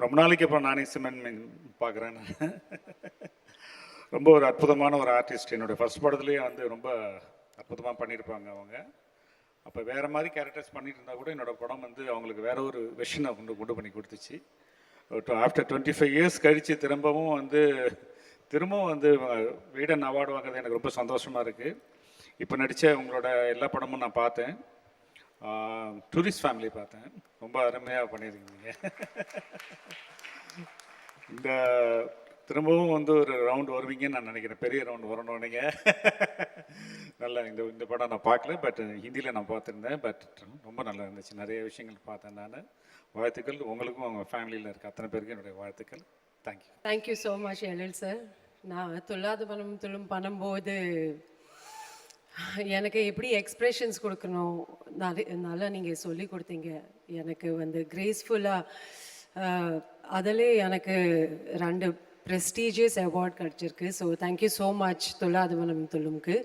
ரொம்ப நாளைக்கு அப்புறம் நானே சிமெண்ட் பார்க்குறேன். ரொம்ப ஒரு அற்புதமான ஒரு ஆர்டிஸ்ட். என்னுடைய ஃபர்ஸ்ட் படத்துலேயே வந்து ரொம்ப அற்புதமாக பண்ணியிருப்பாங்க அவங்க. அப்போ வேறு மாதிரி கேரக்டர்ஸ் பண்ணிட்டு இருந்தால் கூட என்னோடய படம் வந்து அவங்களுக்கு வேற ஒரு விஷனை கொண்டு பண்ணி கொடுத்துச்சு. ஆஃப்டர் 25 இயர்ஸ் கழித்து திரும்பவும் வந்து வீடன் அவார்டு வாங்குறது எனக்கு ரொம்ப சந்தோஷமாக இருக்குது. இப்போ நடித்த உங்களோட எல்லா படமும் நான் பார்த்தேன். டூரிஸ்ட் ஃபேமிலி பார்த்தேன். ரொம்ப அருமையாக பண்ணியிருக்கீங்க. இந்த திரும்பவும் வந்து ஒரு ரவுண்டு வருவீங்கன்னு நான் நினைக்கிறேன். பெரிய ரவுண்டு வரணும் நீங்கள். நல்லா இந்த படம் நான் பார்க்கல, பட் ஹிந்தியில் நான் பார்த்துருந்தேன். பட் ரொம்ப நல்லா இருந்துச்சு. நிறைய விஷயங்கள் பார்த்தேன் நான். வாழ்த்துக்கள் உங்களுக்கும் அவங்க ஃபேமிலியில் இருக்க அத்தனை பேருக்கு என்னுடைய வாழ்த்துக்கள். தேங்க்யூ. தேங்க்யூ ஸோ மச் எழில் சார். நான் துள்ளாத மனம் துள்ளும் பண்ணும்போது எனக்கு எப்படி எக்ஸ்ப்ரெஷன்ஸ் கொடுக்கணும் நல்லா நீங்கள் சொல்லி கொடுத்தீங்க. எனக்கு வந்து கிரேஸ்ஃபுல்லாக அதிலே எனக்கு 2 ப்ரெஸ்டீஜியஸ் அவார்ட் கிடச்சிருக்கு. So thank you so much Thullatha மனம் துள்ளும்க்கு.